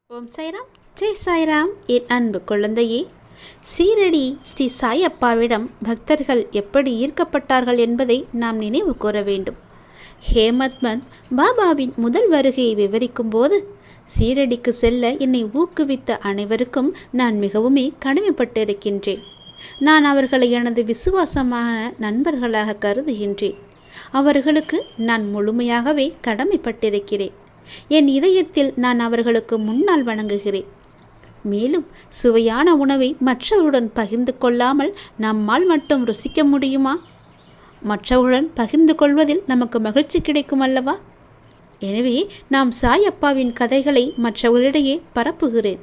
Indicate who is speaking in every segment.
Speaker 1: ஓம் சாய்ராம், ஜெய் சாய்ராம். என் அன்பு குழந்தையே, சீரடி ஸ்ரீ சாய் அப்பாவிடம் பக்தர்கள் எப்படி ஈர்க்கப்பட்டார்கள் என்பதை நாம் நினைவு கூற வேண்டும். ஹேமத்மத் பாபாவின் முதல் வருகையை விவரிக்கும் போது, சீரடிக்கு செல்ல என்னை ஊக்குவித்த அனைவருக்கும் நான் மிகவுமே கடமைப்பட்டிருக்கின்றேன். நான் அவர்களை எனது விசுவாசமான நண்பர்களாக கருதுகின்றேன். அவர்களுக்கு நான் முழுமையாகவே கடமைப்பட்டிருக்கிறேன். என் இதயத்தில் நான் அவர்களுக்கு முன்னால் வணங்குகிறேன். மேலும் சுவையான உணவை மற்றவருடன் பகிர்ந்து கொள்ளாமல் நம்மால் மட்டும் ருசிக்க முடியுமா? மற்றவருடன் பகிர்ந்து கொள்வதில் நமக்கு மகிழ்ச்சி கிடைக்கும் அல்லவா? எனவே நாம் சாய் அப்பாவின் கதைகளை மற்றவர்களிடையே பரப்புகிறேன்.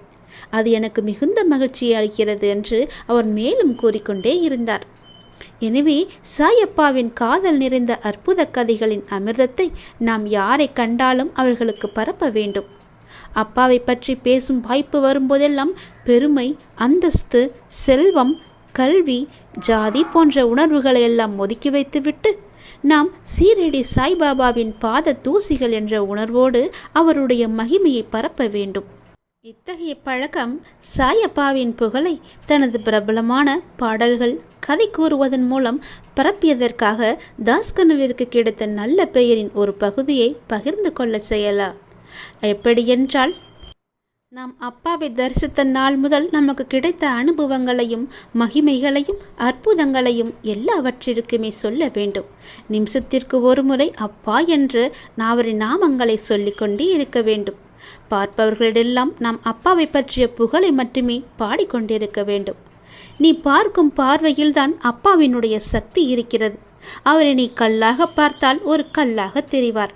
Speaker 1: அது எனக்கு மிகுந்த மகிழ்ச்சியை அளிக்கிறது என்று அவர் மேலும் கூறிக்கொண்டே இருந்தார். எனவே சாயப்பாவின் காதல் நிறைந்த அற்புத கதைகளின் அமிர்தத்தை நாம் யாரை கண்டாலும் அவர்களுக்கு பரப்ப வேண்டும். அப்பாவை பற்றி பேசும் வாய்ப்பு வரும்போதெல்லாம் பெருமை, அந்தஸ்து, செல்வம், கல்வி, ஜாதி போன்ற உணர்வுகளை எல்லாம் ஒதுக்கி வைத்துவிட்டு நாம் சீரடி சாய்பாபாவின் பாத தூசிகள் என்ற உணர்வோடு அவருடைய மகிமையை பரப்ப வேண்டும். இத்தகைய பழக்கம் சாயப்பாவின் புகழை தனது பிரபலமான பாடல்கள், கதை கூறுவதன் மூலம் பரப்பியதற்காக தாஸ்கனுவிற்கு கிடைத்த நல்ல பெயரின் ஒரு பகுதியை பகிர்ந்து கொள்ள செய்யலாம். எப்படியென்றால், நாம் அப்பாவை தரிசித்த நாள் முதல் நமக்கு கிடைத்த அனுபவங்களையும் மகிமைகளையும் அற்புதங்களையும் எல்லாவற்றிற்குமே சொல்ல வேண்டும். நிமிஷத்திற்கு ஒரு முறை அப்பா என்று அவரின் நாமங்களை சொல்லிக்கொண்டே இருக்க வேண்டும். பார்ப்பவர்களிடெல்லாம் நாம் அப்பாவை பற்றிய புகழை மட்டுமே பாடிக்கொண்டிருக்க வேண்டும். நீ பார்க்கும் பார்வையில்தான் அப்பாவினுடைய சக்தி இருக்கிறது. அவரை நீ கல்லாக பார்த்தால் ஒரு கல்லாக தெரிவார்.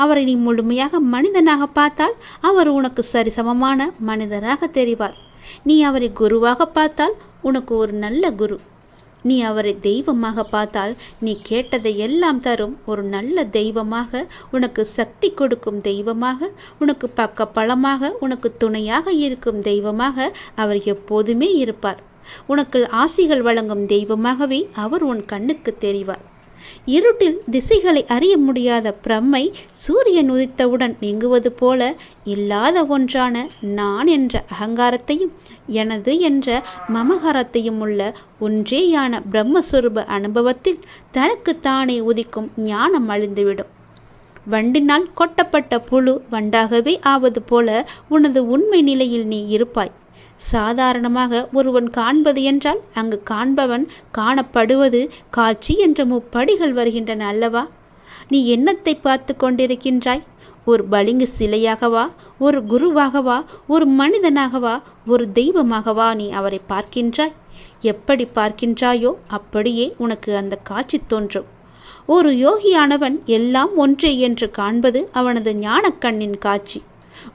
Speaker 1: அவரை நீ முழுமையாக மனிதனாக பார்த்தால் அவர் உனக்கு சரிசமமான மனிதனாக தெரிவார். நீ அவரை குருவாக பார்த்தால் உனக்கு ஒரு நல்ல குரு. நீ அவரை தெய்வமாக பார்த்தால் நீ கேட்டதை எல்லாம் தரும் ஒரு நல்ல தெய்வமாக, உனக்கு சக்தி கொடுக்கும் தெய்வமாக, உனக்கு பக்க பலமாக, உனக்கு துணையாக இருக்கும் தெய்வமாக அவர் எப்போதுமே இருப்பார். உனக்கு ஆசிகள் வழங்கும் தெய்வமாகவே அவர் உன் கண்ணுக்கு தெரிவார். இருட்டில் திசைகளை அறிய முடியாத பிரம்மை சூரியன் உதித்தவுடன் நீங்குவது போல இல்லாத ஒன்றான நான் என்ற அகங்காரத்தையும் எனது என்ற மமகாரத்தையும் உள்ள ஒன்றேயான பிரம்மஸ்வரூப அனுபவத்தில் தனக்கு தானே உதிக்கும் ஞானம் அழிந்துவிடும். வண்டினால் கொட்டப்பட்ட புழு வண்டாகவே ஆவது போல உனது உண்மை நிலையில் நீ இருப்பாய். சாதாரணமாக ஒருவன் காண்பது என்றால் அங்கு காண்பவன் காணப்படுவது காட்சி என்ற முப்படிகள் வருகின்றன அல்லவா? நீ என்னத்தை பார்த்து கொண்டிருக்கின்றாய்? ஒரு பளிங்கு சிலையாகவா, ஒரு குருவாகவா, ஒரு மனிதனாகவா, ஒரு தெய்வமாகவா நீ அவரை பார்க்கின்றாய்? எப்படி பார்க்கின்றாயோ அப்படியே உனக்கு அந்த காட்சி தோன்றும். ஒரு யோகியானவன் எல்லாம் ஒன்றே என்று காண்பது அவனது ஞானக்கண்ணின் காட்சி.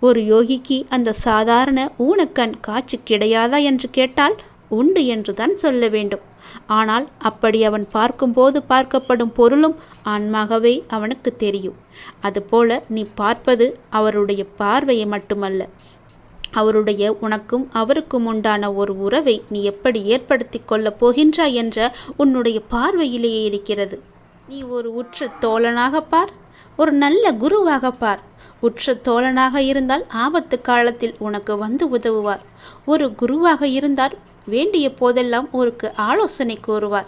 Speaker 1: ஒரு யோகிக்கு அந்த சாதாரண ஊனக்கண் காட்சி கிடையாதா என்று கேட்டால் உண்டு என்றுதான் சொல்ல வேண்டும். ஆனால் அப்படி அவன் பார்க்கும்போது பார்க்கப்படும் பொருளும் ஆன்மாகவே அவனுக்கு தெரியும். அதுபோல நீ பார்ப்பது அவருடைய பார்வையை மட்டுமல்ல, அவருடைய உனக்கும் அவருக்கும் உண்டான ஒரு உறவை நீ எப்படி ஏற்படுத்தி கொள்ளப் போகின்றாய் என்ற உன்னுடைய பார்வையிலேயே இருக்கிறது. நீ ஒரு உற்ற தோழனாக பார், ஒரு நல்ல குருவாக பார். உற்ற தோழனாக இருந்தால் ஆபத்து காலத்தில் உனக்கு வந்து உதவுவார். ஒரு குருவாக இருந்தால் வேண்டிய போதெல்லாம் உனக்கு ஆலோசனை கூறுவார்.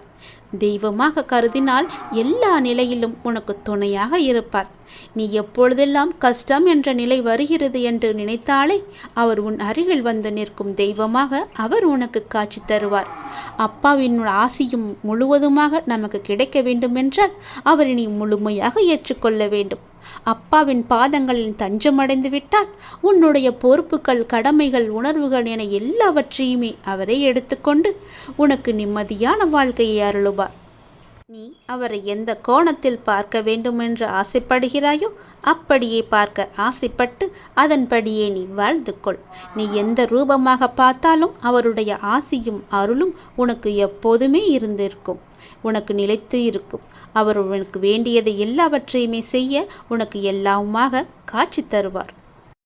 Speaker 1: தெய்வமாக கருதினால் எல்லா நிலையிலும் உனக்கு துணையாக இருப்பார். நீ எப்பொழுதெல்லாம் கஷ்டம் என்ற நிலை வருகிறது என்று நினைத்தாலே அவர் உன் அருகில் வந்து நிற்கும் தெய்வமாக அவர் உனக்கு காட்சி தருவார். அப்பாவின் ஆசியும் முழுவதுமாக நமக்கு கிடைக்க வேண்டுமென்றால் அவரை நீ முழுமையாக ஏற்றுக்கொள்ள வேண்டும். அப்பாவின் பாதங்களில் தஞ்சமடைந்து விட்டால் உன்னுடைய பொறுப்புகள், கடமைகள், உணர்வுகள் என எல்லாவற்றையுமே அவரே எடுத்துக்கொண்டு உனக்கு நிம்மதியான வாழ்க்கையை அருளுவார். நீ அவரை எந்த கோணத்தில் பார்க்க வேண்டும் என்று ஆசைப்படுகிறாயோ அப்படியே பார்க்க ஆசைப்பட்டு அதன்படியே நீ வாழ்ந்து கொள். நீ எந்த ரூபமாக பார்த்தாலும் அவருடைய ஆசியும் அருளும் உனக்கு எப்போதுமே இருந்திருக்கும், உனக்கு நிலைத்து இருக்கும். அவர் உனக்கு வேண்டியதை எல்லாவற்றையுமே செய்ய உனக்கு எல்லாமாக காட்சி தருவார்.